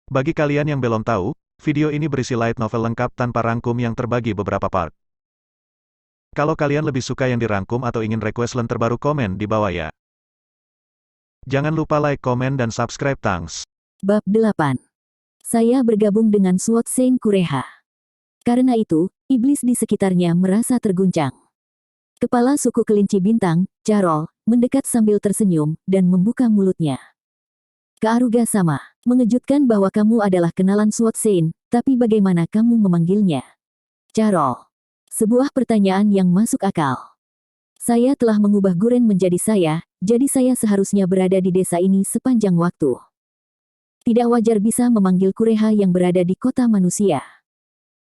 Bagi kalian yang belum tahu, video ini berisi light novel lengkap tanpa rangkum yang terbagi beberapa part. Kalau kalian lebih suka yang dirangkum atau ingin request len terbaru, komen di bawah ya. Jangan lupa like, komen, dan subscribe thanks. Bab 8. Saya bergabung dengan SWAT Saint Kureha. Karena itu, iblis di sekitarnya merasa terguncang. Kepala suku kelinci bintang, Carol, mendekat sambil tersenyum, dan membuka mulutnya. Kaaruga sama, mengejutkan bahwa kamu adalah kenalan SWAT Saint, tapi bagaimana kamu memanggilnya? Carol. Sebuah pertanyaan yang masuk akal. Saya telah mengubah Guren menjadi saya, jadi saya seharusnya berada di desa ini sepanjang waktu. Tidak wajar bisa memanggil Kureha yang berada di kota manusia.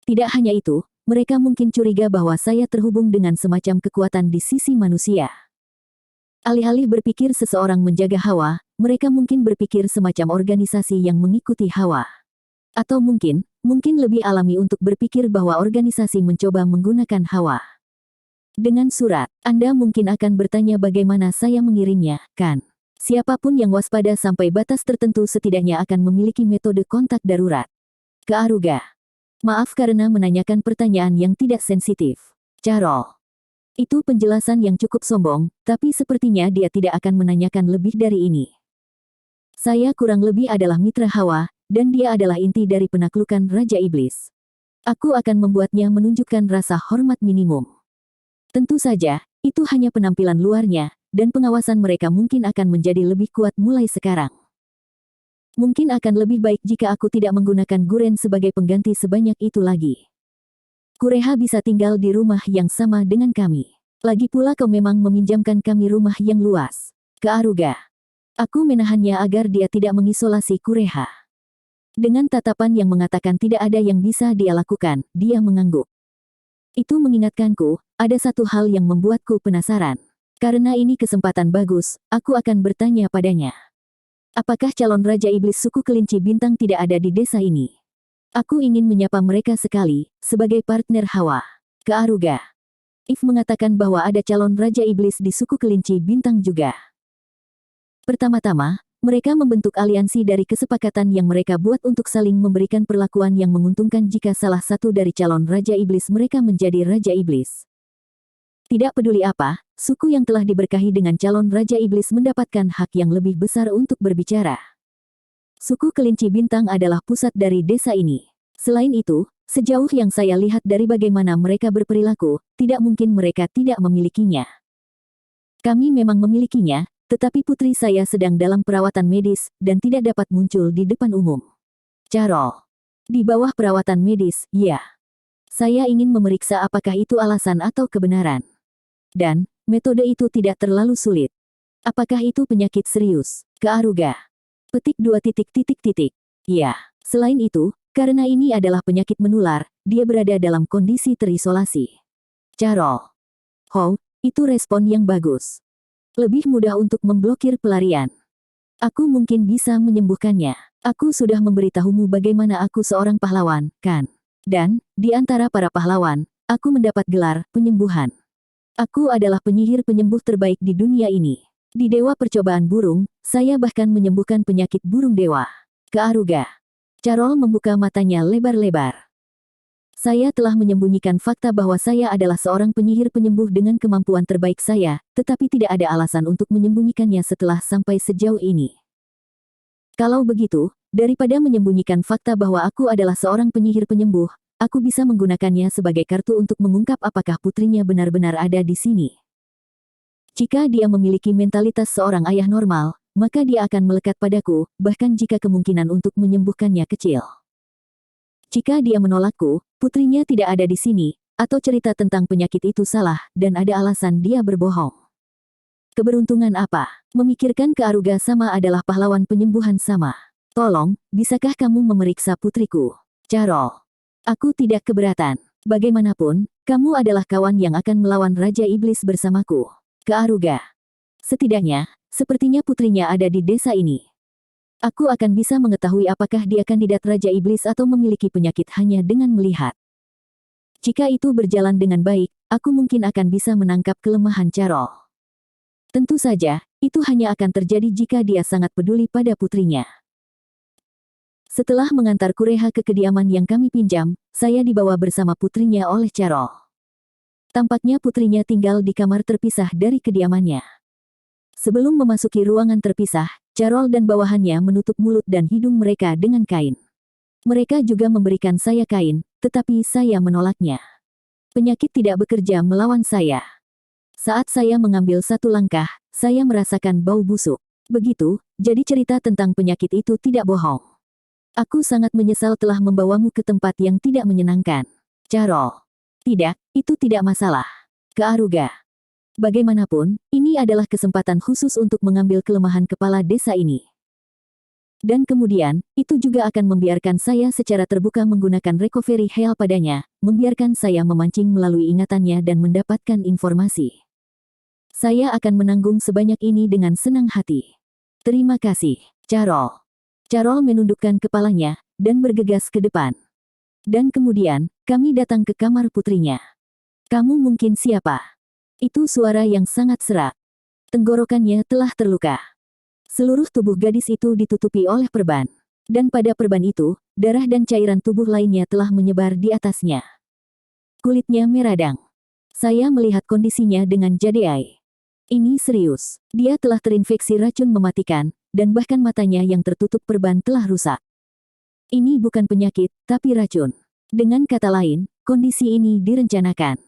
Tidak hanya itu, mereka mungkin curiga bahwa saya terhubung dengan semacam kekuatan di sisi manusia. Alih-alih berpikir seseorang menjaga Hawa, mereka mungkin berpikir semacam organisasi yang mengikuti Hawa. Atau mungkin lebih alami untuk berpikir bahwa organisasi mencoba menggunakan Hawa. Dengan surat, Anda mungkin akan bertanya bagaimana saya mengirimnya, kan? Siapapun yang waspada sampai batas tertentu setidaknya akan memiliki metode kontak darurat. Kaaruga. Maaf karena menanyakan pertanyaan yang tidak sensitif. Carol. Itu penjelasan yang cukup sombong, tapi sepertinya dia tidak akan menanyakan lebih dari ini. Saya kurang lebih adalah mitra Hawa, dan dia adalah inti dari penaklukan Raja Iblis. Aku akan membuatnya menunjukkan rasa hormat minimum. Tentu saja, itu hanya penampilan luarnya, dan pengawasan mereka mungkin akan menjadi lebih kuat mulai sekarang. Mungkin akan lebih baik jika aku tidak menggunakan Guren sebagai pengganti sebanyak itu lagi. Kureha bisa tinggal di rumah yang sama dengan kami. Lagi pula kau memang meminjamkan kami rumah yang luas. Kaaruga. Aku menahannya agar dia tidak mengisolasi Kureha. Dengan tatapan yang mengatakan tidak ada yang bisa dia lakukan, dia mengangguk. Itu mengingatkanku, ada satu hal yang membuatku penasaran. Karena ini kesempatan bagus, aku akan bertanya padanya. Apakah calon Raja Iblis suku kelinci bintang tidak ada di desa ini? Aku ingin menyapa mereka sekali, sebagai partner Hawa. Kaaruga. If mengatakan bahwa ada calon Raja Iblis di suku kelinci bintang juga. Pertama-tama, mereka membentuk aliansi dari kesepakatan yang mereka buat untuk saling memberikan perlakuan yang menguntungkan jika salah satu dari calon Raja Iblis mereka menjadi Raja Iblis. Tidak peduli apa, suku yang telah diberkahi dengan calon Raja Iblis mendapatkan hak yang lebih besar untuk berbicara. Suku kelinci bintang adalah pusat dari desa ini. Selain itu, sejauh yang saya lihat dari bagaimana mereka berperilaku, tidak mungkin mereka tidak memilikinya. Kami memang memilikinya, tetapi putri saya sedang dalam perawatan medis, dan tidak dapat muncul di depan umum. Carol. Di bawah perawatan medis, ya. Saya ingin memeriksa apakah itu alasan atau kebenaran. Dan, metode itu tidak terlalu sulit. Apakah itu penyakit serius? Kaaruga. Petik 2 titik titik titik. Ya. Selain itu, karena ini adalah penyakit menular, dia berada dalam kondisi terisolasi. Carol. Oh, itu respon yang bagus. Lebih mudah untuk memblokir pelarian. Aku mungkin bisa menyembuhkannya. Aku sudah memberitahumu bagaimana aku seorang pahlawan, kan? Dan, di antara para pahlawan, aku mendapat gelar penyembuhan. Aku adalah penyihir penyembuh terbaik di dunia ini. Di Dewa Percobaan Burung, saya bahkan menyembuhkan penyakit burung dewa. Kaaruga. Carol membuka matanya lebar-lebar. Saya telah menyembunyikan fakta bahwa saya adalah seorang penyihir penyembuh dengan kemampuan terbaik saya, tetapi tidak ada alasan untuk menyembunyikannya setelah sampai sejauh ini. Kalau begitu, daripada menyembunyikan fakta bahwa aku adalah seorang penyihir penyembuh, aku bisa menggunakannya sebagai kartu untuk mengungkap apakah putrinya benar-benar ada di sini. Jika dia memiliki mentalitas seorang ayah normal, maka dia akan melekat padaku, bahkan jika kemungkinan untuk menyembuhkannya kecil. Jika dia menolakku, putrinya tidak ada di sini, atau cerita tentang penyakit itu salah, dan ada alasan dia berbohong. Keberuntungan apa? Memikirkan Kaaruga sama adalah pahlawan penyembuhan sama. Tolong, bisakah kamu memeriksa putriku? Carol. Aku tidak keberatan. Bagaimanapun, kamu adalah kawan yang akan melawan Raja Iblis bersamaku. Kaaruga. Setidaknya, sepertinya putrinya ada di desa ini. Aku akan bisa mengetahui apakah dia kandidat Raja Iblis atau memiliki penyakit hanya dengan melihat. Jika itu berjalan dengan baik, aku mungkin akan bisa menangkap kelemahan Carol. Tentu saja, itu hanya akan terjadi jika dia sangat peduli pada putrinya. Setelah mengantar Kureha ke kediaman yang kami pinjam, saya dibawa bersama putrinya oleh Carol. Tampaknya putrinya tinggal di kamar terpisah dari kediamannya. Sebelum memasuki ruangan terpisah, Carol dan bawahannya menutup mulut dan hidung mereka dengan kain. Mereka juga memberikan saya kain, tetapi saya menolaknya. Penyakit tidak bekerja melawan saya. Saat saya mengambil satu langkah, saya merasakan bau busuk. Begitu, jadi cerita tentang penyakit itu tidak bohong. Aku sangat menyesal telah membawamu ke tempat yang tidak menyenangkan. Carol. Tidak, itu tidak masalah. Ke Aruga. Bagaimanapun, ini adalah kesempatan khusus untuk mengambil kelemahan kepala desa ini. Dan kemudian, itu juga akan membiarkan saya secara terbuka menggunakan recovery heal padanya, membiarkan saya memancing melalui ingatannya dan mendapatkan informasi. Saya akan menanggung sebanyak ini dengan senang hati. Terima kasih, Carol. Carol menundukkan kepalanya, dan bergegas ke depan. Dan kemudian, kami datang ke kamar putrinya. Kamu mungkin siapa? Itu suara yang sangat serak. Tenggorokannya telah terluka. Seluruh tubuh gadis itu ditutupi oleh perban. Dan pada perban itu, darah dan cairan tubuh lainnya telah menyebar di atasnya. Kulitnya meradang. Saya melihat kondisinya dengan jadai. Ini serius. Dia telah terinfeksi racun mematikan, dan bahkan matanya yang tertutup perban telah rusak. Ini bukan penyakit, tapi racun. Dengan kata lain, kondisi ini direncanakan.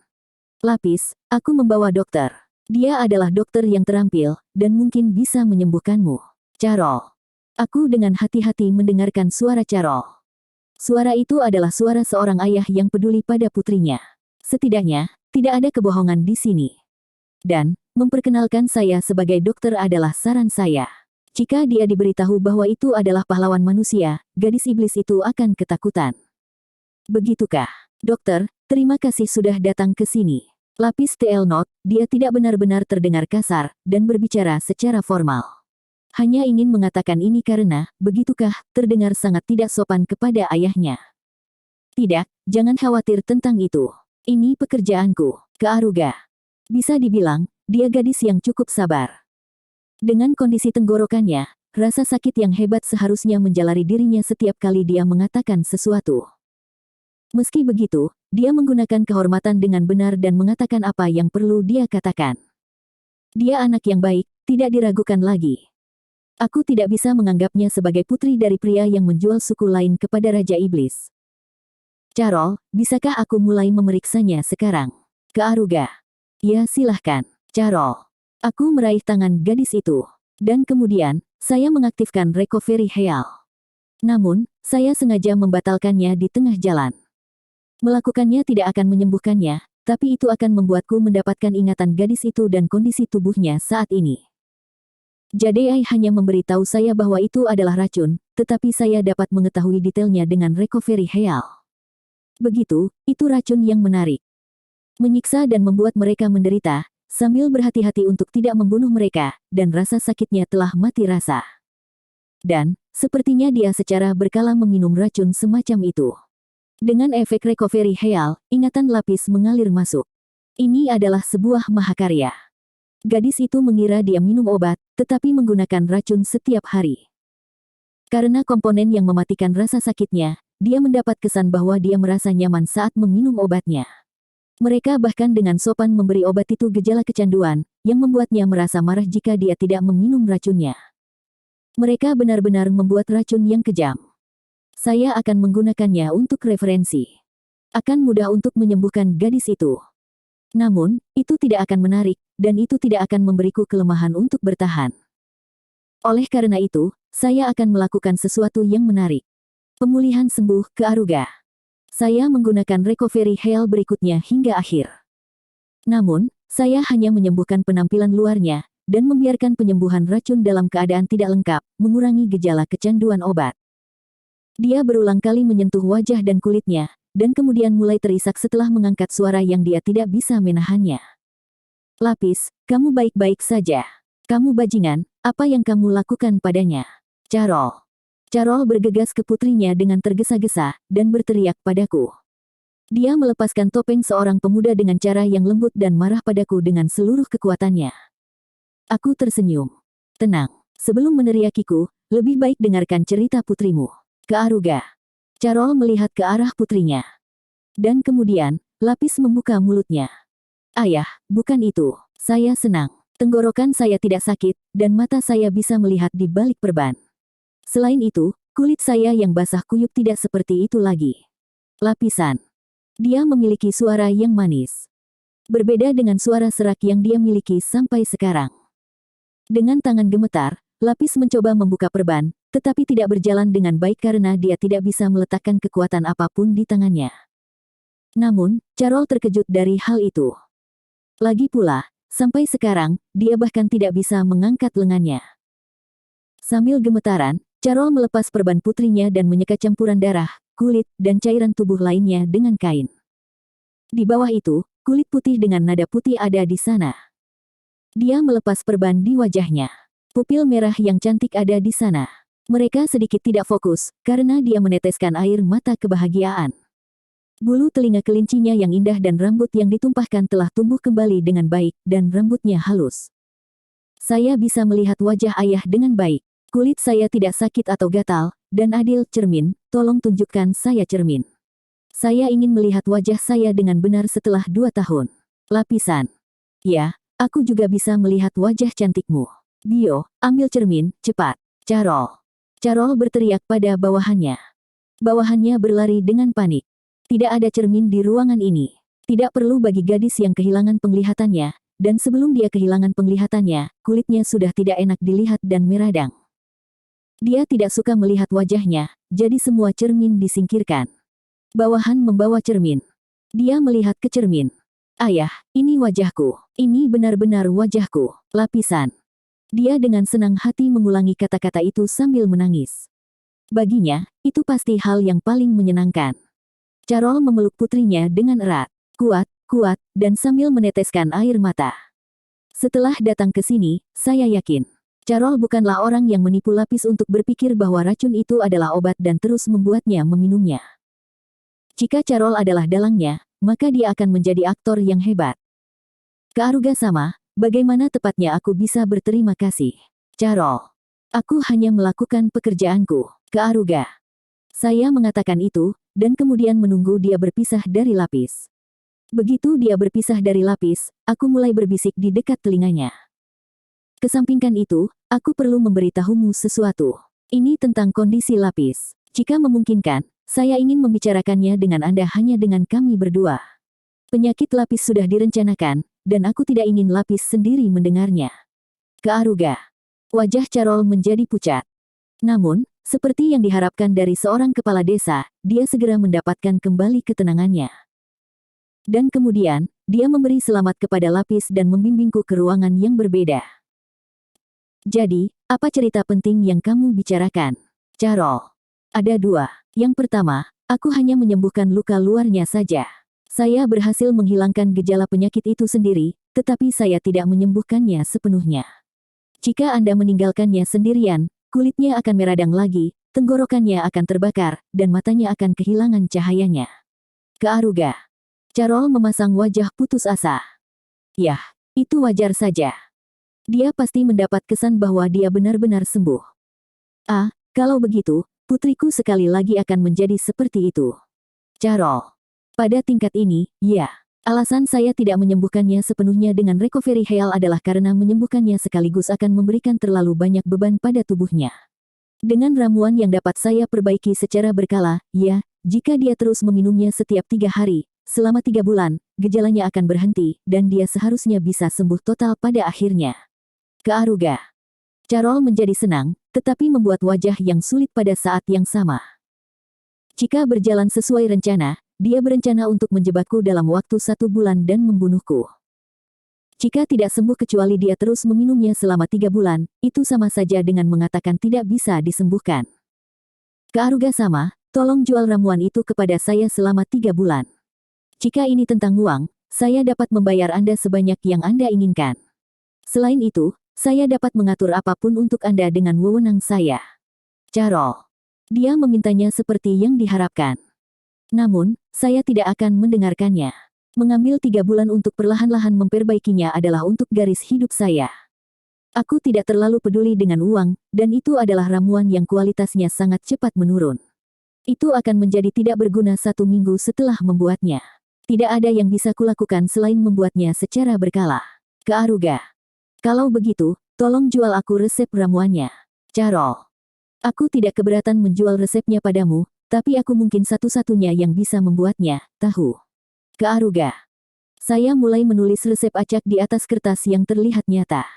Lapis, aku membawa dokter. Dia adalah dokter yang terampil, dan mungkin bisa menyembuhkanmu. Carol. Aku dengan hati-hati mendengarkan suara Carol. Suara itu adalah suara seorang ayah yang peduli pada putrinya. Setidaknya, tidak ada kebohongan di sini. Dan, memperkenalkan saya sebagai dokter adalah saran saya. Jika dia diberitahu bahwa itu adalah pahlawan manusia, gadis iblis itu akan ketakutan. Begitukah? Dokter, terima kasih sudah datang ke sini. Lapis TL Note, dia tidak benar-benar terdengar kasar, dan berbicara secara formal. Hanya ingin mengatakan ini karena, begitukah, terdengar sangat tidak sopan kepada ayahnya. Tidak, jangan khawatir tentang itu. Ini pekerjaanku, ke Aruga. Bisa dibilang, dia gadis yang cukup sabar. Dengan kondisi tenggorokannya, rasa sakit yang hebat seharusnya menjalari dirinya setiap kali dia mengatakan sesuatu. Meski begitu, dia menggunakan kehormatan dengan benar dan mengatakan apa yang perlu dia katakan. Dia anak yang baik, tidak diragukan lagi. Aku tidak bisa menganggapnya sebagai putri dari pria yang menjual suku lain kepada Raja Iblis. Carol, bisakah aku mulai memeriksanya sekarang? Ke Aruga. Ya silahkan, Carol. Aku meraih tangan gadis itu. Dan kemudian, saya mengaktifkan recovery heal. Namun, saya sengaja membatalkannya di tengah jalan. Melakukannya tidak akan menyembuhkannya, tapi itu akan membuatku mendapatkan ingatan gadis itu dan kondisi tubuhnya saat ini. Jadai hanya memberitahu saya bahwa itu adalah racun, tetapi saya dapat mengetahui detailnya dengan recovery heal. Begitu, itu racun yang menarik. Menyiksa dan membuat mereka menderita, sambil berhati-hati untuk tidak membunuh mereka, dan rasa sakitnya telah mati rasa. Dan, sepertinya dia secara berkala meminum racun semacam itu. Dengan efek recovery heal, ingatan lapis mengalir masuk. Ini adalah sebuah mahakarya. Gadis itu mengira dia minum obat, tetapi menggunakan racun setiap hari. Karena komponen yang mematikan rasa sakitnya, dia mendapat kesan bahwa dia merasa nyaman saat meminum obatnya. Mereka bahkan dengan sopan memberi obat itu gejala kecanduan, yang membuatnya merasa marah jika dia tidak meminum racunnya. Mereka benar-benar membuat racun yang kejam. Saya akan menggunakannya untuk referensi. Akan mudah untuk menyembuhkan gadis itu. Namun, itu tidak akan menarik, dan itu tidak akan memberiku kelemahan untuk bertahan. Oleh karena itu, saya akan melakukan sesuatu yang menarik. Pemulihan sembuh ke Aruga. Saya menggunakan recovery heal berikutnya hingga akhir. Namun, saya hanya menyembuhkan penampilan luarnya, dan membiarkan penyembuhan racun dalam keadaan tidak lengkap, mengurangi gejala kecanduan obat. Dia berulang kali menyentuh wajah dan kulitnya, dan kemudian mulai terisak setelah mengangkat suara yang dia tidak bisa menahannya. Lapis, kamu baik-baik saja. Kamu bajingan, apa yang kamu lakukan padanya? Carol. Carol bergegas ke putrinya dengan tergesa-gesa, dan berteriak padaku. Dia melepaskan topeng seorang pemuda dengan cara yang lembut dan marah padaku dengan seluruh kekuatannya. Aku tersenyum. Tenang, sebelum meneriakiku, lebih baik dengarkan cerita putrimu. Ke Aruga. Carol melihat ke arah putrinya. Dan kemudian, Lapis membuka mulutnya. Ayah, bukan itu. Saya senang. Tenggorokan saya tidak sakit, dan mata saya bisa melihat di balik perban. Selain itu, kulit saya yang basah kuyup tidak seperti itu lagi. Lapisan. Dia memiliki suara yang manis. Berbeda dengan suara serak yang dia miliki sampai sekarang. Dengan tangan gemetar, Lapis mencoba membuka perban, tetapi tidak berjalan dengan baik karena dia tidak bisa meletakkan kekuatan apapun di tangannya. Namun, Carol terkejut dari hal itu. Lagi pula, sampai sekarang, dia bahkan tidak bisa mengangkat lengannya. Sambil gemetaran, Carol melepas perban putrinya dan menyeka campuran darah, kulit, dan cairan tubuh lainnya dengan kain. Di bawah itu, kulit putih dengan nada putih ada di sana. Dia melepas perban di wajahnya. Pupil merah yang cantik ada di sana. Mereka sedikit tidak fokus, karena dia meneteskan air mata kebahagiaan. Bulu telinga kelincinya yang indah dan rambut yang ditumpahkan telah tumbuh kembali dengan baik, dan rambutnya halus. Saya bisa melihat wajah ayah dengan baik. Kulit saya tidak sakit atau gatal, dan Adil, cermin, tolong tunjukkan saya cermin. Saya ingin melihat wajah saya dengan benar setelah 2 tahun. Lapisan. Ya, aku juga bisa melihat wajah cantikmu. Bio, ambil cermin, cepat. Carol. Carol berteriak pada bawahannya. Bawahannya berlari dengan panik. Tidak ada cermin di ruangan ini. Tidak perlu bagi gadis yang kehilangan penglihatannya, dan sebelum dia kehilangan penglihatannya, kulitnya sudah tidak enak dilihat dan meradang. Dia tidak suka melihat wajahnya, jadi semua cermin disingkirkan. Bawahan membawa cermin. Dia melihat ke cermin. Ayah, ini wajahku. Ini benar-benar wajahku. Lapisan. Dia dengan senang hati mengulangi kata-kata itu sambil menangis. Baginya, itu pasti hal yang paling menyenangkan. Carol memeluk putrinya dengan erat, kuat, dan sambil meneteskan air mata. Setelah datang ke sini, saya yakin. Carol bukanlah orang yang menipu Lapis untuk berpikir bahwa racun itu adalah obat dan terus membuatnya meminumnya. Jika Carol adalah dalangnya, maka dia akan menjadi aktor yang hebat. Ke Aruga sama. Bagaimana tepatnya aku bisa berterima kasih? Carol. Aku hanya melakukan pekerjaanku. Ke Aruga. Saya mengatakan itu, dan kemudian menunggu dia berpisah dari Lapis. Begitu dia berpisah dari Lapis, aku mulai berbisik di dekat telinganya. Kesampingkan itu, aku perlu memberitahumu sesuatu. Ini tentang kondisi Lapis. Jika memungkinkan, saya ingin membicarakannya dengan Anda hanya dengan kami berdua. Penyakit Lapis sudah direncanakan, dan aku tidak ingin Lapis sendiri mendengarnya. Ke Aruga. Wajah Carol menjadi pucat. Namun, seperti yang diharapkan dari seorang kepala desa, dia segera mendapatkan kembali ketenangannya. Dan kemudian, dia memberi selamat kepada Lapis dan membimbingku ke ruangan yang berbeda. Jadi, apa cerita penting yang kamu bicarakan? Carol. Ada 2. Yang pertama, aku hanya menyembuhkan luka luarnya saja. Saya berhasil menghilangkan gejala penyakit itu sendiri, tetapi saya tidak menyembuhkannya sepenuhnya. Jika Anda meninggalkannya sendirian, kulitnya akan meradang lagi, tenggorokannya akan terbakar, dan matanya akan kehilangan cahayanya. Ke Aruga. Carol memasang wajah putus asa. Yah, itu wajar saja. Dia pasti mendapat kesan bahwa dia benar-benar sembuh. Kalau begitu, putriku sekali lagi akan menjadi seperti itu. Carol. Pada tingkat ini, ya. Alasan saya tidak menyembuhkannya sepenuhnya dengan recovery heal adalah karena menyembuhkannya sekaligus akan memberikan terlalu banyak beban pada tubuhnya. Dengan ramuan yang dapat saya perbaiki secara berkala, ya, jika dia terus meminumnya setiap 3 hari, selama 3 bulan, gejalanya akan berhenti, dan dia seharusnya bisa sembuh total pada akhirnya. Ke Aruga. Carol menjadi senang, tetapi membuat wajah yang sulit pada saat yang sama. Jika berjalan sesuai rencana, dia berencana untuk menjebakku dalam waktu 1 bulan dan membunuhku. Jika tidak sembuh kecuali dia terus meminumnya selama 3 bulan, itu sama saja dengan mengatakan tidak bisa disembuhkan. Ke Aruga sama, tolong jual ramuan itu kepada saya selama 3 bulan. Jika ini tentang uang, saya dapat membayar Anda sebanyak yang Anda inginkan. Selain itu, saya dapat mengatur apapun untuk Anda dengan wewenang saya. Carol. Dia memintanya seperti yang diharapkan. Namun, saya tidak akan mendengarkannya. Mengambil 3 bulan untuk perlahan-lahan memperbaikinya adalah untuk garis hidup saya. Aku tidak terlalu peduli dengan uang, dan itu adalah ramuan yang kualitasnya sangat cepat menurun. Itu akan menjadi tidak berguna 1 minggu setelah membuatnya. Tidak ada yang bisa kulakukan selain membuatnya secara berkala. Ke Aruga. Kalau begitu, tolong jual aku resep ramuannya. Carol. Aku tidak keberatan menjual resepnya padamu, tapi aku mungkin satu-satunya yang bisa membuatnya, tahu. Ke Aruga. Saya mulai menulis resep acak di atas kertas yang terlihat nyata.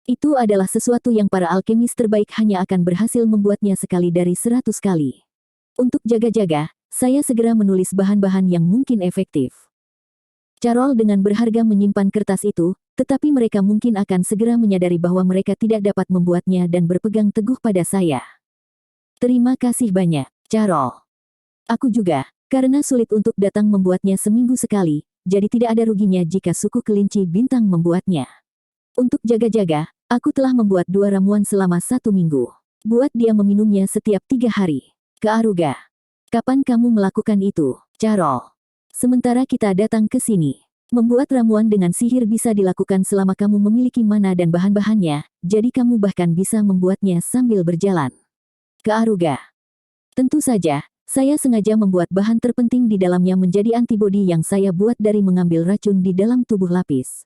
Itu adalah sesuatu yang para alkemis terbaik hanya akan berhasil membuatnya sekali dari 100 kali. Untuk jaga-jaga, saya segera menulis bahan-bahan yang mungkin efektif. Carol dengan berharga menyimpan kertas itu, tetapi mereka mungkin akan segera menyadari bahwa mereka tidak dapat membuatnya dan berpegang teguh pada saya. Terima kasih banyak, Carol. Aku juga, karena sulit untuk datang membuatnya seminggu sekali, jadi tidak ada ruginya jika suku kelinci bintang membuatnya. Untuk jaga-jaga, aku telah membuat 2 ramuan selama 1 minggu. Buat dia meminumnya setiap 3 hari. Ke Aruga. Kapan kamu melakukan itu, Carol? Sementara kita datang ke sini. Membuat ramuan dengan sihir bisa dilakukan selama kamu memiliki mana dan bahan-bahannya, jadi kamu bahkan bisa membuatnya sambil berjalan. Ke Aruga. Tentu saja, saya sengaja membuat bahan terpenting di dalamnya menjadi antibodi yang saya buat dari mengambil racun di dalam tubuh lapis.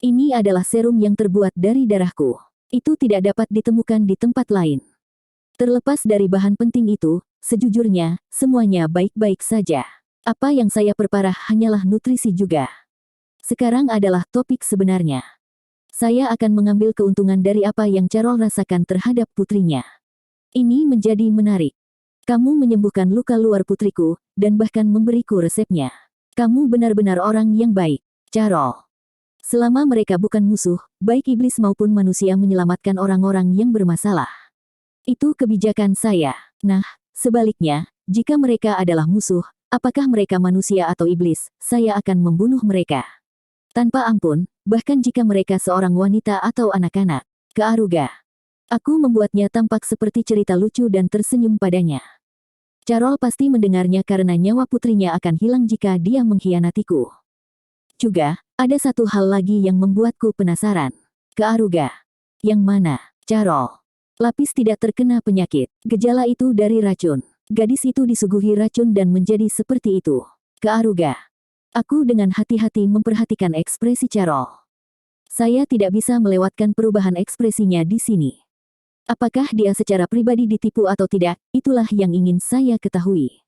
Ini adalah serum yang terbuat dari darahku. Itu tidak dapat ditemukan di tempat lain. Terlepas dari bahan penting itu, sejujurnya, semuanya baik-baik saja. Apa yang saya perparah hanyalah nutrisi juga. Sekarang adalah topik sebenarnya. Saya akan mengambil keuntungan dari apa yang Carol rasakan terhadap putrinya. Ini menjadi menarik. Kamu menyembuhkan luka luar putriku, dan bahkan memberiku resepnya. Kamu benar-benar orang yang baik, Carol. Selama mereka bukan musuh, baik iblis maupun manusia menyelamatkan orang-orang yang bermasalah. Itu kebijakan saya. Nah, sebaliknya, jika mereka adalah musuh, apakah mereka manusia atau iblis, saya akan membunuh mereka. Tanpa ampun, bahkan jika mereka seorang wanita atau anak-anak. Ke Aruga. Aku membuatnya tampak seperti cerita lucu dan tersenyum padanya. Carol pasti mendengarnya karena nyawa putrinya akan hilang jika dia mengkhianatiku. Juga, ada satu hal lagi yang membuatku penasaran. Ke Aruga. Yang mana, Carol? Lapis tidak terkena penyakit. Gejala itu dari racun. Gadis itu disuguhi racun dan menjadi seperti itu. Ke Aruga. Aku dengan hati-hati memperhatikan ekspresi Carol. Saya tidak bisa melewatkan perubahan ekspresinya di sini. Apakah dia secara pribadi ditipu atau tidak, itulah yang ingin saya ketahui.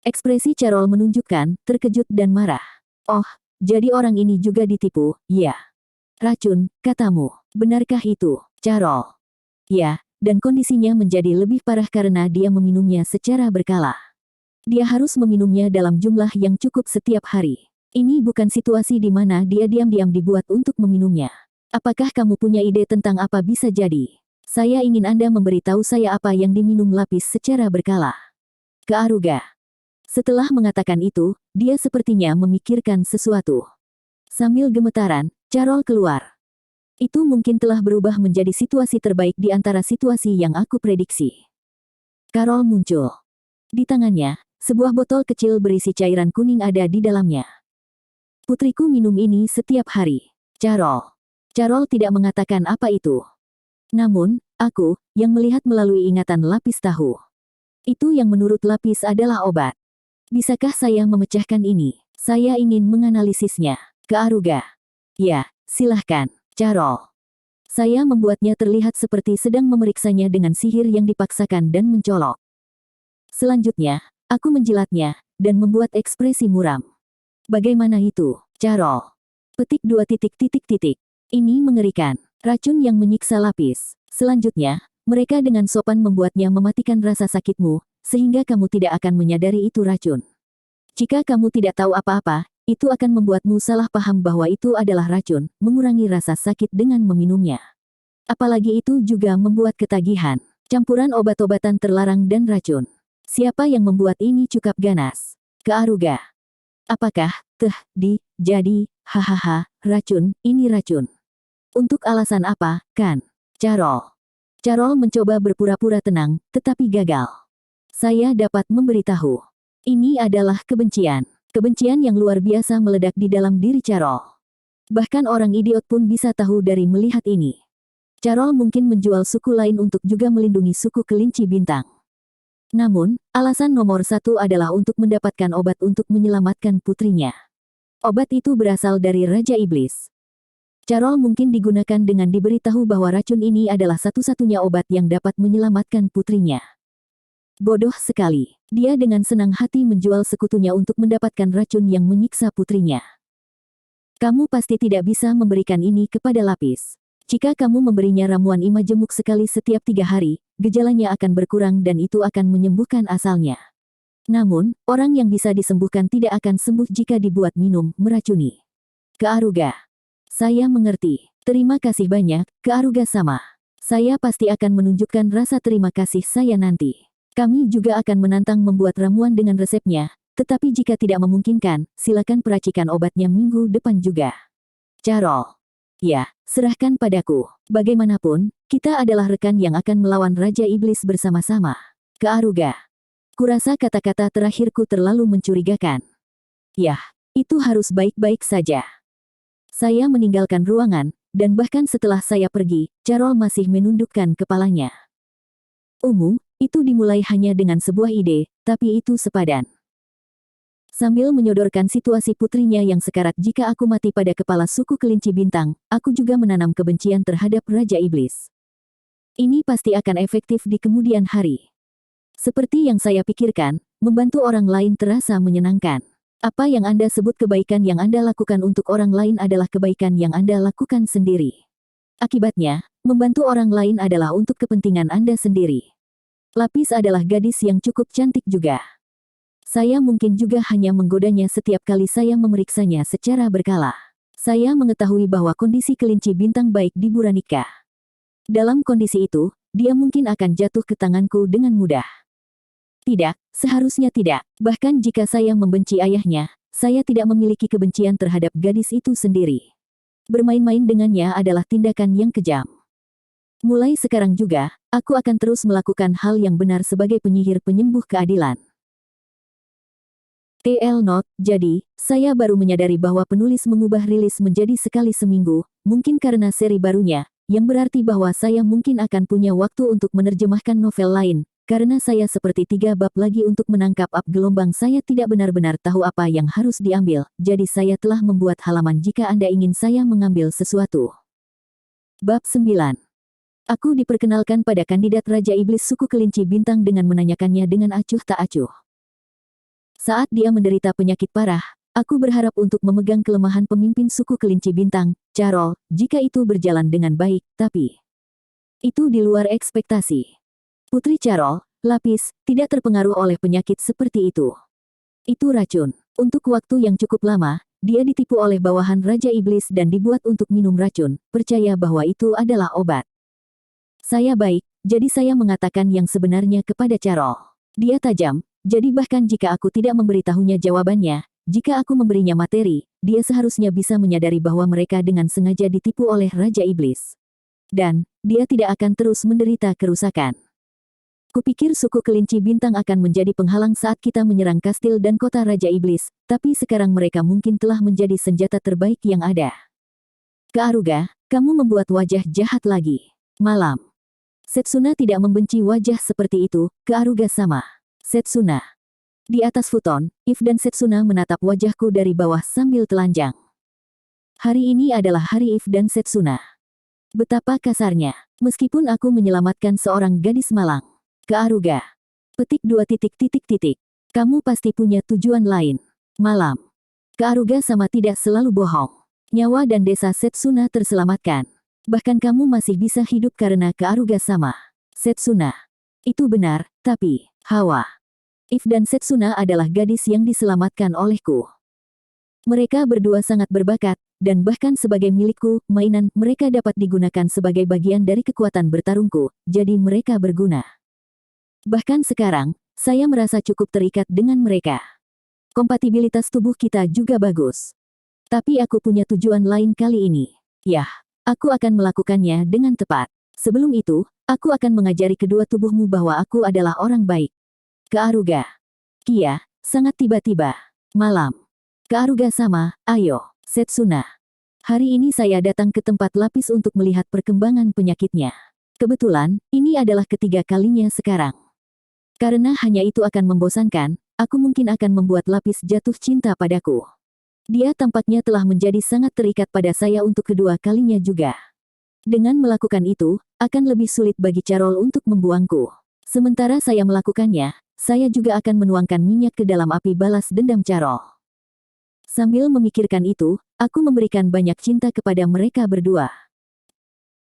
Ekspresi Carol menunjukkan terkejut dan marah. Oh, jadi orang ini juga ditipu, ya. Racun, katamu. Benarkah itu, Carol? Ya, dan kondisinya menjadi lebih parah karena dia meminumnya secara berkala. Dia harus meminumnya dalam jumlah yang cukup setiap hari. Ini bukan situasi di mana dia diam-diam dibuat untuk meminumnya. Apakah kamu punya ide tentang apa bisa jadi? Saya ingin Anda memberitahu saya apa yang diminum lapis secara berkala. Ke Aruga. Setelah mengatakan itu, dia sepertinya memikirkan sesuatu. Sambil gemetaran, Carol keluar. Itu mungkin telah berubah menjadi situasi terbaik di antara situasi yang aku prediksi. Carol muncul. Di tangannya, sebuah botol kecil berisi cairan kuning ada di dalamnya. Putriku minum ini setiap hari. Carol. Carol tidak mengatakan apa itu. Namun, aku, yang melihat melalui ingatan lapis tahu. Itu yang menurut lapis adalah obat. Bisakah saya memecahkan ini? Saya ingin menganalisisnya. Ke Aruga. Ya, silahkan. Carol. Saya membuatnya terlihat seperti sedang memeriksanya dengan sihir yang dipaksakan dan mencolok. Selanjutnya, aku menjilatnya, dan membuat ekspresi muram. Bagaimana itu, Carol? Petik 2 titik titik titik. Ini mengerikan. Racun yang menyiksa lapis. Selanjutnya, mereka dengan sopan membuatnya mematikan rasa sakitmu, sehingga kamu tidak akan menyadari itu racun. Jika kamu tidak tahu apa-apa, itu akan membuatmu salah paham bahwa itu adalah racun, mengurangi rasa sakit dengan meminumnya. Apalagi itu juga membuat ketagihan. Campuran obat-obatan terlarang dan racun. Siapa yang membuat ini cukup ganas? Ke Aruga. Apakah, jadi, hahaha, racun, ini racun. Untuk alasan apa, kan? Carol. Carol mencoba berpura-pura tenang, tetapi gagal. Saya dapat memberitahu. Ini adalah kebencian. Kebencian yang luar biasa meledak di dalam diri Carol. Bahkan orang idiot pun bisa tahu dari melihat ini. Carol mungkin menjual suku lain untuk juga melindungi suku kelinci bintang. Namun, alasan nomor satu adalah untuk mendapatkan obat untuk menyelamatkan putrinya. Obat itu berasal dari Raja Iblis. Carol mungkin digunakan dengan diberitahu bahwa racun ini adalah satu-satunya obat yang dapat menyelamatkan putrinya. Bodoh sekali. Dia dengan senang hati menjual sekutunya untuk mendapatkan racun yang menyiksa putrinya. Kamu pasti tidak bisa memberikan ini kepada Lapis. Jika kamu memberinya ramuan ima jemuk sekali setiap 3 hari, gejalanya akan berkurang dan itu akan menyembuhkan asalnya. Namun, orang yang bisa disembuhkan tidak akan sembuh jika dibuat minum meracuni. Ke Aruga. Saya mengerti. Terima kasih banyak, Ke Aruga sama. Saya pasti akan menunjukkan rasa terima kasih saya nanti. Kami juga akan menantang membuat ramuan dengan resepnya, tetapi jika tidak memungkinkan, silakan peracikan obatnya minggu depan juga. Carol. Ya, serahkan padaku. Bagaimanapun, kita adalah rekan yang akan melawan Raja Iblis bersama-sama. Ke Aruga. Kurasa kata-kata terakhirku terlalu mencurigakan. Yah, itu harus baik-baik saja. Saya meninggalkan ruangan, dan bahkan setelah saya pergi, Carol masih menundukkan kepalanya. Itu dimulai hanya dengan sebuah ide, tapi itu sepadan. Sambil menyodorkan situasi putrinya yang sekarat jika aku mati pada kepala suku kelinci bintang, aku juga menanam kebencian terhadap Raja Iblis. Ini pasti akan efektif di kemudian hari. Seperti yang saya pikirkan, membantu orang lain terasa menyenangkan. Apa yang Anda sebut kebaikan yang Anda lakukan untuk orang lain adalah kebaikan yang Anda lakukan sendiri. Akibatnya, membantu orang lain adalah untuk kepentingan Anda sendiri. Lapis adalah gadis yang cukup cantik juga. Saya mungkin juga hanya menggodanya setiap kali saya memeriksanya secara berkala. Saya mengetahui bahwa kondisi kelinci bintang baik di Buranika. Dalam kondisi itu, dia mungkin akan jatuh ke tanganku dengan mudah. Tidak, seharusnya tidak. Bahkan jika saya membenci ayahnya, saya tidak memiliki kebencian terhadap gadis itu sendiri. Bermain-main dengannya adalah tindakan yang kejam. Mulai sekarang juga, aku akan terus melakukan hal yang benar sebagai penyihir penyembuh keadilan. TL Note, jadi, saya baru menyadari bahwa penulis mengubah rilis menjadi sekali seminggu, mungkin karena seri barunya, yang berarti bahwa saya mungkin akan punya waktu untuk menerjemahkan novel lain, karena saya seperti 3 bab lagi untuk menangkap up gelombang saya tidak benar-benar tahu apa yang harus diambil, jadi saya telah membuat halaman jika Anda ingin saya mengambil sesuatu. Bab 9. Aku diperkenalkan pada kandidat Raja Iblis suku kelinci bintang dengan menanyakannya dengan acuh tak acuh. Saat dia menderita penyakit parah, aku berharap untuk memegang kelemahan pemimpin suku kelinci bintang, Carol, jika itu berjalan dengan baik, tapi itu di luar ekspektasi. Putri Carol, Lapis, tidak terpengaruh oleh penyakit seperti itu. Itu racun. Untuk waktu yang cukup lama, dia ditipu oleh bawahan Raja Iblis dan dibuat untuk minum racun, percaya bahwa itu adalah obat. Saya baik, jadi saya mengatakan yang sebenarnya kepada Carol. Dia tajam. Jadi bahkan jika aku tidak memberitahunya jawabannya, jika aku memberinya materi, dia seharusnya bisa menyadari bahwa mereka dengan sengaja ditipu oleh Raja Iblis. Dan, dia tidak akan terus menderita kerusakan. Kupikir suku kelinci bintang akan menjadi penghalang saat kita menyerang kastil dan kota Raja Iblis, tapi sekarang mereka mungkin telah menjadi senjata terbaik yang ada. Ke Aruga, kamu membuat wajah jahat lagi. Malam. Setsuna tidak membenci wajah seperti itu, Ke Aruga sama. Setsuna. Di atas futon, If dan Setsuna menatap wajahku dari bawah sambil telanjang. Hari ini adalah hari If dan Setsuna. Betapa kasarnya. Meskipun aku menyelamatkan seorang gadis malang. Ke Aruga. Petik 2 titik. Kamu pasti punya tujuan lain. Malam. Ke Aruga sama tidak selalu bohong. Nyawa dan desa Setsuna terselamatkan. Bahkan kamu masih bisa hidup karena Ke Aruga sama. Setsuna. Itu benar, tapi, Hawa. If dan Setsuna adalah gadis yang diselamatkan olehku. Mereka berdua sangat berbakat, dan bahkan sebagai milikku, mainan mereka dapat digunakan sebagai bagian dari kekuatan bertarungku, jadi mereka berguna. Bahkan sekarang, saya merasa cukup terikat dengan mereka. Kompatibilitas tubuh kita juga bagus. Tapi aku punya tujuan lain kali ini. Yah, aku akan melakukannya dengan tepat. Sebelum itu, aku akan mengajari kedua tubuhmu bahwa aku adalah orang baik. Ke Aruga. Kia, sangat tiba-tiba. Malam. Ke Aruga sama, ayo, Setsuna. Hari ini saya datang ke tempat Lapis untuk melihat perkembangan penyakitnya. Kebetulan, ini adalah ketiga kalinya sekarang. Karena hanya itu akan membosankan, aku mungkin akan membuat Lapis jatuh cinta padaku. Dia tampaknya telah menjadi sangat terikat pada saya untuk kedua kalinya juga. Dengan melakukan itu, akan lebih sulit bagi Carol untuk membuangku. Sementara saya melakukannya, saya juga akan menuangkan minyak ke dalam api balas dendam Carol. Sambil memikirkan itu, aku memberikan banyak cinta kepada mereka berdua.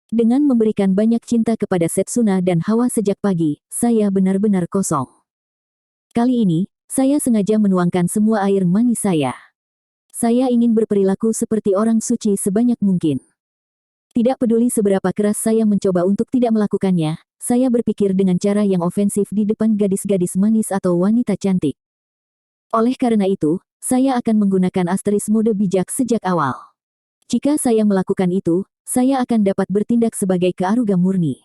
Dengan memberikan banyak cinta kepada Setsuna dan Hawa sejak pagi, saya benar-benar kosong. Kali ini, saya sengaja menuangkan semua air mani saya. Saya ingin berperilaku seperti orang suci sebanyak mungkin. Tidak peduli seberapa keras saya mencoba untuk tidak melakukannya, saya berpikir dengan cara yang ofensif di depan gadis-gadis manis atau wanita cantik. Oleh karena itu, saya akan menggunakan asteris mode bijak sejak awal. Jika saya melakukan itu, saya akan dapat bertindak sebagai kearuga murni.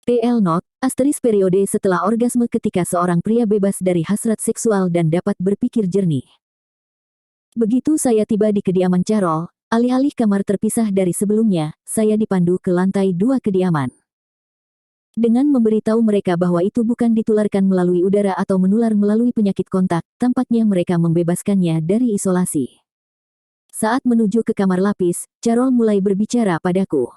TL Note, asteris periode setelah orgasme ketika seorang pria bebas dari hasrat seksual dan dapat berpikir jernih. Begitu saya tiba di kediaman Carol, alih-alih kamar terpisah dari sebelumnya, saya dipandu ke lantai 2 kediaman. Dengan memberitahu mereka bahwa itu bukan ditularkan melalui udara atau menular melalui penyakit kontak, tampaknya mereka membebaskannya dari isolasi. Saat menuju ke kamar Lapis, Carol mulai berbicara padaku.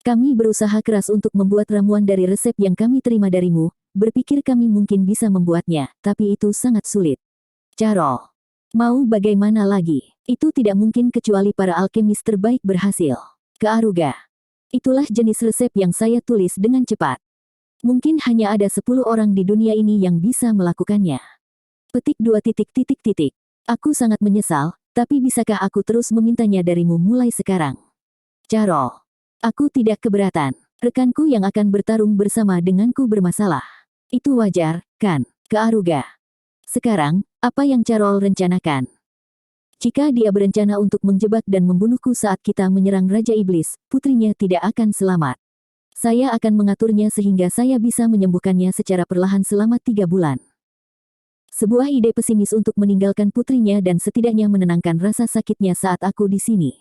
Kami berusaha keras untuk membuat ramuan dari resep yang kami terima darimu, berpikir kami mungkin bisa membuatnya, tapi itu sangat sulit. Carol, mau bagaimana lagi? Itu tidak mungkin kecuali para alkemis terbaik berhasil. Kearuga. Itulah jenis resep yang saya tulis dengan cepat. Mungkin hanya ada 10 orang di dunia ini yang bisa melakukannya. Petik 2 titik titik titik. Aku sangat menyesal, tapi bisakah aku terus memintanya darimu mulai sekarang? Carol. Aku tidak keberatan. Rekanku yang akan bertarung bersama denganku bermasalah. Itu wajar, kan? Kearuga. Sekarang, apa yang Carol rencanakan? Jika dia berencana untuk menjebak dan membunuhku saat kita menyerang Raja Iblis, putrinya tidak akan selamat. Saya akan mengaturnya sehingga saya bisa menyembuhkannya secara perlahan selama 3 bulan. Sebuah ide pesimis untuk meninggalkan putrinya dan setidaknya menenangkan rasa sakitnya saat aku di sini.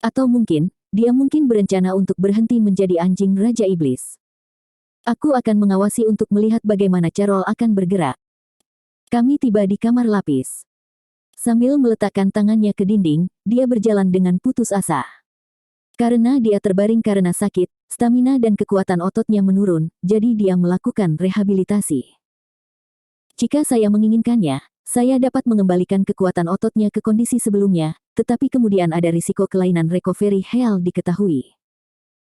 Atau mungkin, dia mungkin berencana untuk berhenti menjadi anjing Raja Iblis. Aku akan mengawasi untuk melihat bagaimana Carol akan bergerak. Kami tiba di kamar Lapis. Sambil meletakkan tangannya ke dinding, dia berjalan dengan putus asa. Karena dia terbaring karena sakit, stamina dan kekuatan ototnya menurun, jadi dia melakukan rehabilitasi. Jika saya menginginkannya, saya dapat mengembalikan kekuatan ototnya ke kondisi sebelumnya, tetapi kemudian ada risiko kelainan recovery heal diketahui.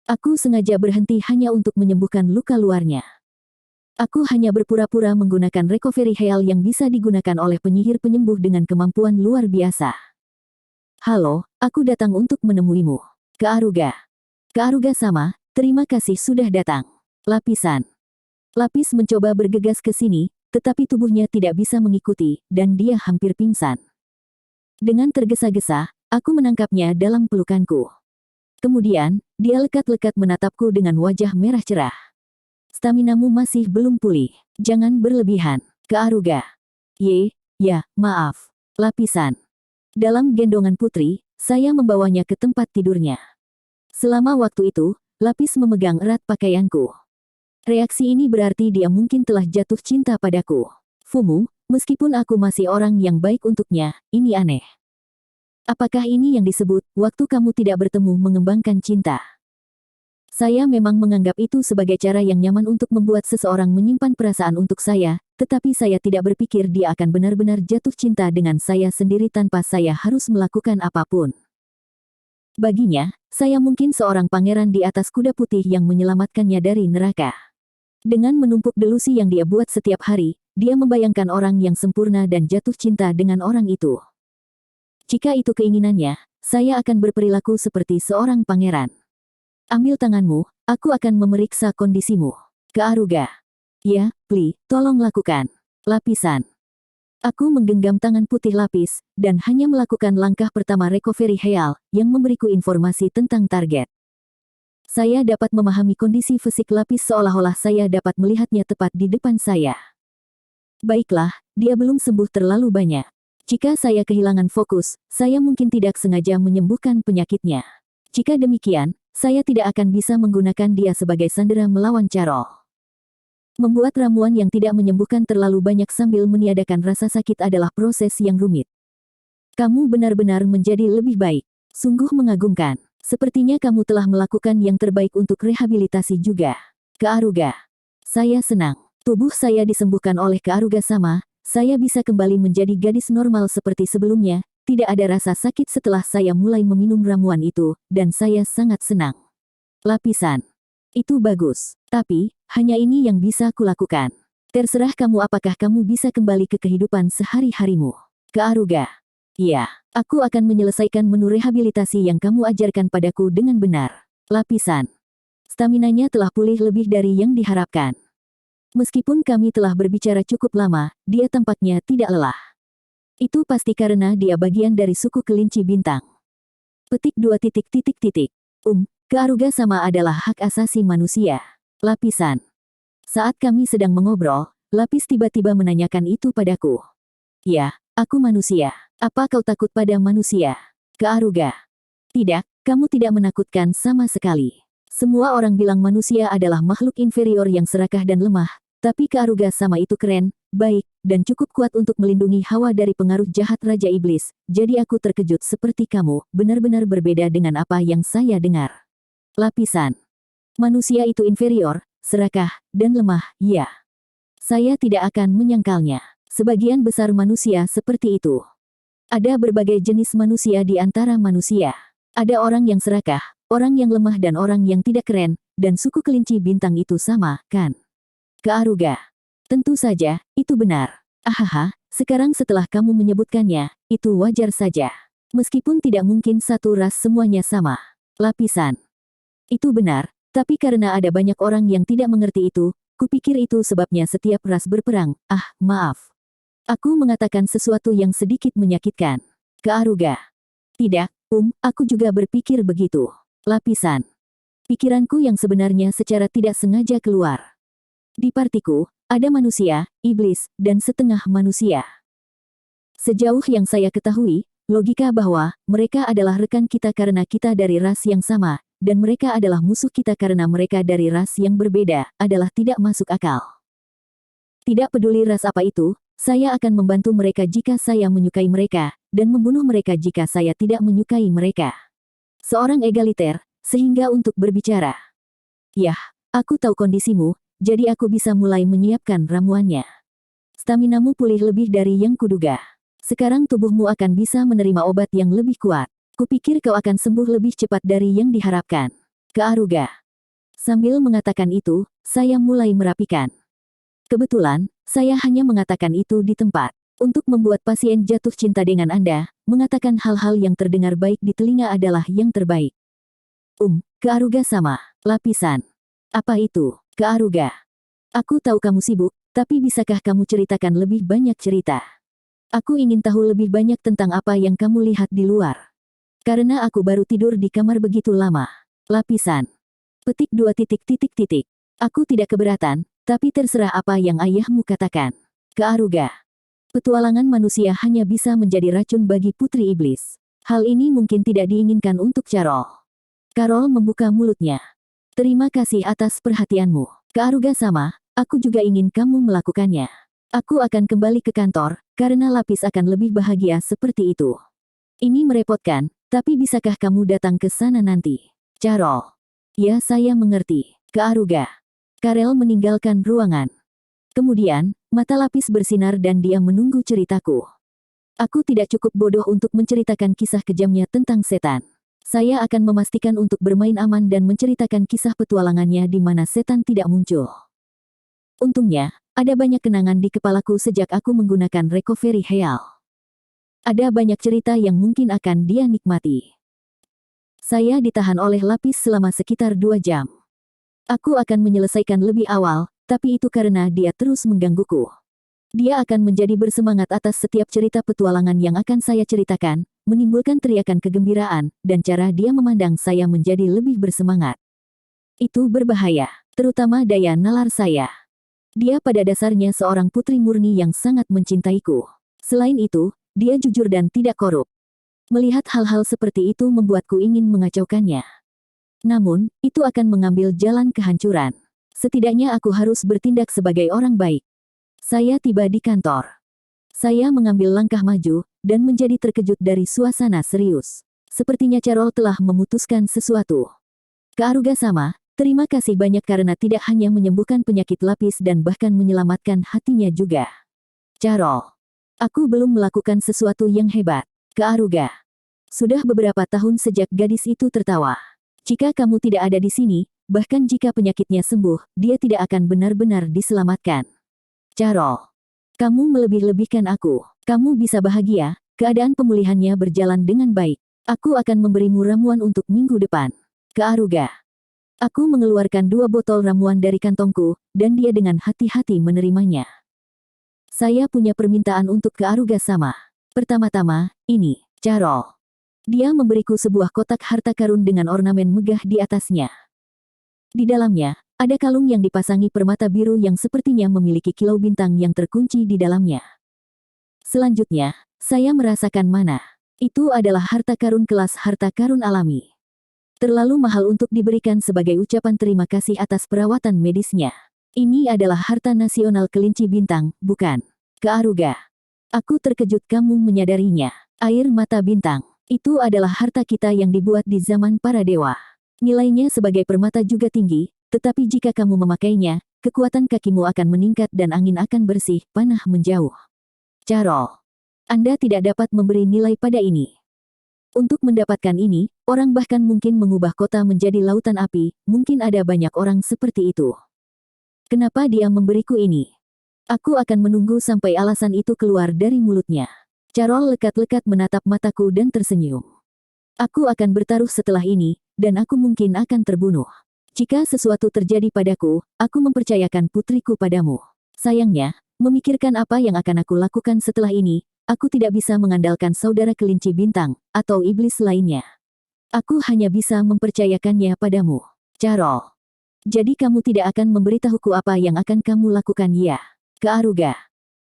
Aku sengaja berhenti hanya untuk menyembuhkan luka luarnya. Aku hanya berpura-pura menggunakan recovery heal yang bisa digunakan oleh penyihir penyembuh dengan kemampuan luar biasa. Halo, aku datang untuk menemuimu. Kearuga. Kearuga sama, terima kasih sudah datang. Lapisan. Lapis mencoba bergegas ke sini, tetapi tubuhnya tidak bisa mengikuti, dan dia hampir pingsan. Dengan tergesa-gesa, aku menangkapnya dalam pelukanku. Kemudian, dia lekat-lekat menatapku dengan wajah merah cerah. Staminamu masih belum pulih. Jangan berlebihan. Kearuga. Ya, maaf. Lapisan. Dalam gendongan putri, saya membawanya ke tempat tidurnya. Selama waktu itu, Lapis memegang erat pakaianku. Reaksi ini berarti dia mungkin telah jatuh cinta padaku. Fumu, meskipun aku masih orang yang baik untuknya, ini aneh. Apakah ini yang disebut, waktu kamu tidak bertemu mengembangkan cinta? Saya memang menganggap itu sebagai cara yang nyaman untuk membuat seseorang menyimpan perasaan untuk saya, tetapi saya tidak berpikir dia akan benar-benar jatuh cinta dengan saya sendiri tanpa saya harus melakukan apapun. Baginya, saya mungkin seorang pangeran di atas kuda putih yang menyelamatkannya dari neraka. Dengan menumpuk delusi yang dia buat setiap hari, dia membayangkan orang yang sempurna dan jatuh cinta dengan orang itu. Jika itu keinginannya, saya akan berperilaku seperti seorang pangeran. Ambil tanganmu, aku akan memeriksa kondisimu. Kearuga. Ya, tolong lakukan. Lapisan. Aku menggenggam tangan putih Lapis, dan hanya melakukan langkah pertama recovery heal, yang memberiku informasi tentang target. Saya dapat memahami kondisi fisik Lapis seolah-olah saya dapat melihatnya tepat di depan saya. Baiklah, dia belum sembuh terlalu banyak. Jika saya kehilangan fokus, saya mungkin tidak sengaja menyembuhkan penyakitnya. Jika demikian, saya tidak akan bisa menggunakan dia sebagai sandera melawan Carol. Membuat ramuan yang tidak menyembuhkan terlalu banyak sambil meniadakan rasa sakit adalah proses yang rumit. Kamu benar-benar menjadi lebih baik. Sungguh mengagumkan. Sepertinya kamu telah melakukan yang terbaik untuk rehabilitasi juga. Ke Aruga. Saya senang. Tubuh saya disembuhkan oleh Ke Aruga sama. Saya bisa kembali menjadi gadis normal seperti sebelumnya. Tidak ada rasa sakit setelah saya mulai meminum ramuan itu, dan saya sangat senang. Lapisan. Itu bagus. Tapi, hanya ini yang bisa kulakukan. Terserah kamu apakah kamu bisa kembali ke kehidupan sehari-harimu. Ke Aruga. Iya, aku akan menyelesaikan menu rehabilitasi yang kamu ajarkan padaku dengan benar. Lapisan. Staminanya telah pulih lebih dari yang diharapkan. Meskipun kami telah berbicara cukup lama, dia tampaknya tidak lelah. Itu pasti karena dia bagian dari suku kelinci bintang. Petik 2 titik titik titik. Ke Aruga sama adalah hak asasi manusia. Lapisan. Saat kami sedang mengobrol, Lapis tiba-tiba menanyakan itu padaku. Ya, aku manusia. Apa kau takut pada manusia? Ke Aruga. Tidak, kamu tidak menakutkan sama sekali. Semua orang bilang manusia adalah makhluk inferior yang serakah dan lemah, tapi Ke Aruga sama itu keren, baik, dan cukup kuat untuk melindungi Hawa dari pengaruh jahat Raja Iblis. Jadi aku terkejut seperti kamu, benar-benar berbeda dengan apa yang saya dengar. Lapisan. Manusia itu inferior, serakah, dan lemah, ya. Saya tidak akan menyangkalnya. Sebagian besar manusia seperti itu. Ada berbagai jenis manusia di antara manusia. Ada orang yang serakah, orang yang lemah dan orang yang tidak keren, dan suku kelinci bintang itu sama, kan? Ke Aruga. Tentu saja, itu benar. Ahaha, sekarang setelah kamu menyebutkannya, itu wajar saja. Meskipun tidak mungkin satu ras semuanya sama. Lapisan. Itu benar, tapi karena ada banyak orang yang tidak mengerti itu, kupikir itu sebabnya setiap ras berperang. Maaf. Aku mengatakan sesuatu yang sedikit menyakitkan. Ke Aruga. Tidak, aku juga berpikir begitu. Lapisan. Pikiranku yang sebenarnya secara tidak sengaja keluar. Di partiku, ada manusia, iblis, dan setengah manusia. Sejauh yang saya ketahui, logika bahwa mereka adalah rekan kita karena kita dari ras yang sama, dan mereka adalah musuh kita karena mereka dari ras yang berbeda, adalah tidak masuk akal. Tidak peduli ras apa itu, saya akan membantu mereka jika saya menyukai mereka, dan membunuh mereka jika saya tidak menyukai mereka. Seorang egaliter, sehingga untuk berbicara. Yah, aku tahu kondisimu, jadi aku bisa mulai menyiapkan ramuannya. Staminamu pulih lebih dari yang kuduga. Sekarang tubuhmu akan bisa menerima obat yang lebih kuat. Kupikir kau akan sembuh lebih cepat dari yang diharapkan. Ke Aruga. Sambil mengatakan itu, saya mulai merapikan. Kebetulan, saya hanya mengatakan itu di tempat. Untuk membuat pasien jatuh cinta dengan Anda, mengatakan hal-hal yang terdengar baik di telinga adalah yang terbaik. Ke Aruga sama. Lapisan. Apa itu, Ke Aruga? Aku tahu kamu sibuk, tapi bisakah kamu ceritakan lebih banyak cerita? Aku ingin tahu lebih banyak tentang apa yang kamu lihat di luar. Karena aku baru tidur di kamar begitu lama. Lapisan. Petik 2 titik titik titik. Aku tidak keberatan, tapi terserah apa yang ayahmu katakan. Ke Aruga. Petualangan manusia hanya bisa menjadi racun bagi putri iblis. Hal ini mungkin tidak diinginkan untuk Carol. Carol membuka mulutnya. Terima kasih atas perhatianmu. Ke Aruga sama, aku juga ingin kamu melakukannya. Aku akan kembali ke kantor, karena Lapis akan lebih bahagia seperti itu. Ini merepotkan, tapi bisakah kamu datang ke sana nanti? Carol. Ya, saya mengerti. Ke Aruga. Karel meninggalkan ruangan. Kemudian, mata Lapis bersinar dan dia menunggu ceritaku. Aku tidak cukup bodoh untuk menceritakan kisah kejamnya tentang setan. Saya akan memastikan untuk bermain aman dan menceritakan kisah petualangannya di mana setan tidak muncul. Untungnya, ada banyak kenangan di kepalaku sejak aku menggunakan recovery heal. Ada banyak cerita yang mungkin akan dia nikmati. Saya ditahan oleh Lapis selama sekitar 2 jam. Aku akan menyelesaikan lebih awal, tapi itu karena dia terus menggangguku. Dia akan menjadi bersemangat atas setiap cerita petualangan yang akan saya ceritakan, menimbulkan teriakan kegembiraan, dan cara dia memandang saya menjadi lebih bersemangat. Itu berbahaya, terutama daya nalar saya. Dia pada dasarnya seorang putri murni yang sangat mencintaiku. Selain itu, dia jujur dan tidak korup. Melihat hal-hal seperti itu membuatku ingin mengacaukannya. Namun, itu akan mengambil jalan kehancuran. Setidaknya aku harus bertindak sebagai orang baik. Saya tiba di kantor. Saya mengambil langkah maju, dan menjadi terkejut dari suasana serius. Sepertinya Carol telah memutuskan sesuatu. Kearuga-sama, terima kasih banyak karena tidak hanya menyembuhkan penyakit lapis dan bahkan menyelamatkan hatinya juga. Carol. Aku belum melakukan sesuatu yang hebat. Kearuga. Sudah beberapa tahun sejak gadis itu tertawa. Jika kamu tidak ada di sini, bahkan jika penyakitnya sembuh, dia tidak akan benar-benar diselamatkan. Carol. Kamu melebih-lebihkan aku. Kamu bisa bahagia, keadaan pemulihannya berjalan dengan baik. Aku akan memberimu ramuan untuk minggu depan. Kearuga. Aku mengeluarkan 2 botol ramuan dari kantongku, dan dia dengan hati-hati menerimanya. Saya punya permintaan untuk Kearuga sama. Pertama-tama, ini, Carol. Dia memberiku sebuah kotak harta karun dengan ornamen megah di atasnya. Di dalamnya, ada kalung yang dipasangi permata biru yang sepertinya memiliki kilau bintang yang terkunci di dalamnya. Selanjutnya, saya merasakan mana. Itu adalah harta karun kelas harta karun alami. Terlalu mahal untuk diberikan sebagai ucapan terima kasih atas perawatan medisnya. Ini adalah harta nasional kelinci bintang, bukan? Kearuga. Aku terkejut kamu menyadarinya. Air mata bintang. Itu adalah harta kita yang dibuat di zaman para dewa. Nilainya sebagai permata juga tinggi, tetapi jika kamu memakainya, kekuatan kakimu akan meningkat dan angin akan bersih, panah menjauh. Carol. Anda tidak dapat memberi nilai pada ini. Untuk mendapatkan ini, orang bahkan mungkin mengubah kota menjadi lautan api, mungkin ada banyak orang seperti itu. Kenapa dia memberiku ini? Aku akan menunggu sampai alasan itu keluar dari mulutnya. Carol lekat-lekat menatap mataku dan tersenyum. Aku akan bertaruh setelah ini, dan aku mungkin akan terbunuh. Jika sesuatu terjadi padaku, aku mempercayakan putriku padamu. Sayangnya, memikirkan apa yang akan aku lakukan setelah ini, aku tidak bisa mengandalkan saudara kelinci bintang, atau iblis lainnya. Aku hanya bisa mempercayakannya padamu. Carol. Jadi kamu tidak akan memberitahuku apa yang akan kamu lakukan ya? Kearuga.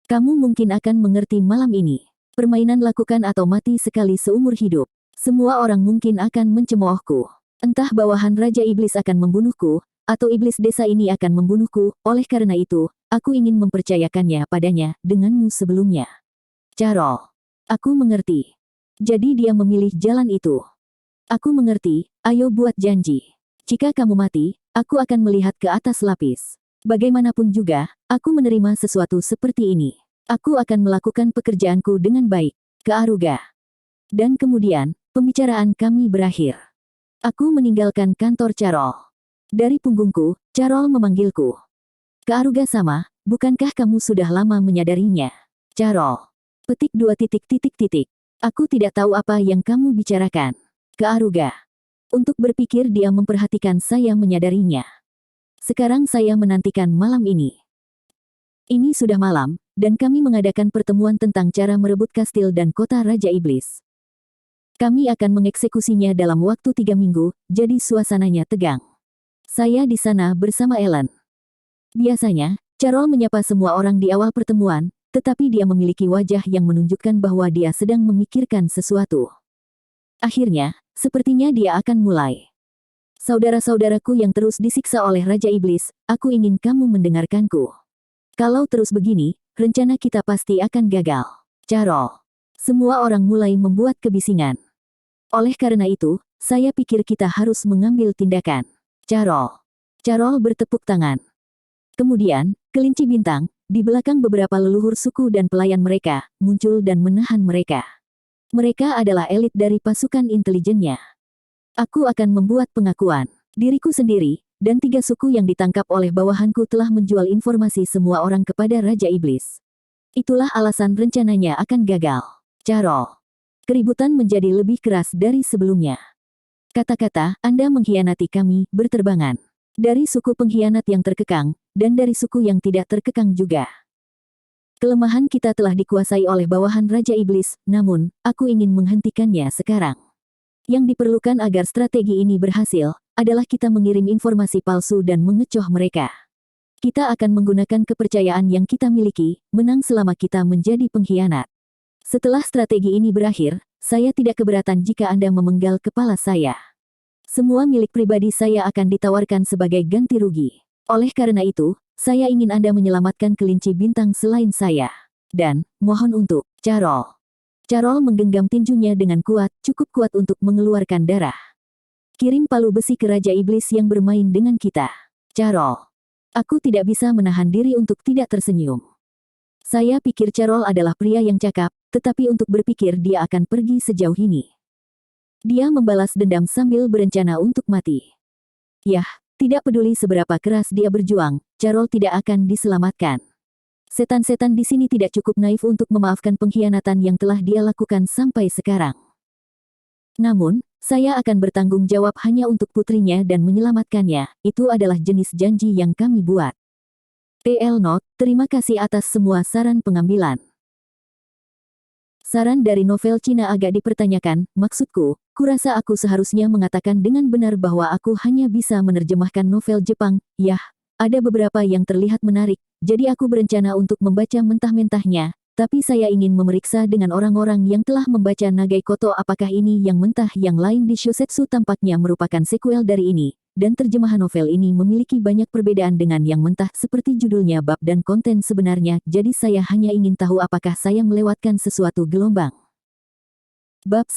Kamu mungkin akan mengerti malam ini. Permainan lakukan atau mati sekali seumur hidup. Semua orang mungkin akan mencemoohku. Entah bawahan Raja Iblis akan membunuhku, atau iblis desa ini akan membunuhku, oleh karena itu, aku ingin mempercayakannya padanya, denganmu sebelumnya. Carol. Aku mengerti. Jadi dia memilih jalan itu. Aku mengerti, ayo buat janji. Jika kamu mati, aku akan melihat ke atas lapis. Bagaimanapun juga, aku menerima sesuatu seperti ini. Aku akan melakukan pekerjaanku dengan baik. Kearuga. Dan kemudian, pembicaraan kami berakhir. Aku meninggalkan kantor Carol. Dari punggungku, Carol memanggilku. Kearuga sama, bukankah kamu sudah lama menyadarinya? Carol. Petik 2 titik titik titik. Aku tidak tahu apa yang kamu bicarakan. Kearuga. Untuk berpikir dia memperhatikan saya menyadarinya. Sekarang saya menantikan malam ini. Ini sudah malam, dan kami mengadakan pertemuan tentang cara merebut kastil dan kota Raja Iblis. Kami akan mengeksekusinya dalam waktu 3 minggu, jadi suasananya tegang. Saya di sana bersama Ellen. Biasanya, Carol menyapa semua orang di awal pertemuan, tetapi dia memiliki wajah yang menunjukkan bahwa dia sedang memikirkan sesuatu. Akhirnya, sepertinya dia akan mulai. Saudara-saudaraku yang terus disiksa oleh Raja Iblis, aku ingin kamu mendengarkanku. Kalau terus begini, rencana kita pasti akan gagal. Carol. Semua orang mulai membuat kebisingan. Oleh karena itu, saya pikir kita harus mengambil tindakan. Carol. Carol bertepuk tangan. Kemudian, kelinci bintang, di belakang beberapa leluhur suku dan pelayan mereka, muncul dan menahan mereka. Mereka adalah elit dari pasukan intelijennya. Aku akan membuat pengakuan. Diriku sendiri, dan 3 suku yang ditangkap oleh bawahanku telah menjual informasi semua orang kepada Raja Iblis. Itulah alasan rencananya akan gagal. Carol. Keributan menjadi lebih keras dari sebelumnya. Kata-kata, Anda mengkhianati kami, berterbangan. Dari suku pengkhianat yang terkekang, dan dari suku yang tidak terkekang juga. Kelemahan kita telah dikuasai oleh bawahan Raja Iblis, namun, aku ingin menghentikannya sekarang. Yang diperlukan agar strategi ini berhasil, adalah kita mengirim informasi palsu dan mengecoh mereka. Kita akan menggunakan kepercayaan yang kita miliki, menang selama kita menjadi pengkhianat. Setelah strategi ini berakhir, saya tidak keberatan jika Anda memenggal kepala saya. Semua milik pribadi saya akan ditawarkan sebagai ganti rugi. Oleh karena itu, saya ingin Anda menyelamatkan kelinci bintang selain saya. Dan, mohon untuk, Carol. Carol menggenggam tinjunya dengan kuat, cukup kuat untuk mengeluarkan darah. Kirim palu besi ke Raja Iblis yang bermain dengan kita. Carol. Aku tidak bisa menahan diri untuk tidak tersenyum. Saya pikir Carol adalah pria yang cakap, tetapi untuk berpikir dia akan pergi sejauh ini. Dia membalas dendam sambil berencana untuk mati. Yah, tidak peduli seberapa keras dia berjuang, Carol tidak akan diselamatkan. Setan-setan di sini tidak cukup naif untuk memaafkan pengkhianatan yang telah dia lakukan sampai sekarang. Namun, saya akan bertanggung jawab hanya untuk putrinya dan menyelamatkannya. Itu adalah jenis janji yang kami buat. TL Note, terima kasih atas semua saran pengambilan. Saran dari novel Cina agak dipertanyakan, maksudku, kurasa aku seharusnya mengatakan dengan benar bahwa aku hanya bisa menerjemahkan novel Jepang. Yah, ada beberapa yang terlihat menarik, jadi aku berencana untuk membaca mentah-mentahnya, tapi saya ingin memeriksa dengan orang-orang yang telah membaca Nagai Koto apakah ini yang mentah yang lain di Shosetsu tampaknya merupakan sequel dari ini, dan terjemahan novel ini memiliki banyak perbedaan dengan yang mentah seperti judulnya bab dan konten sebenarnya, jadi saya hanya ingin tahu apakah saya melewatkan sesuatu gelombang. Bab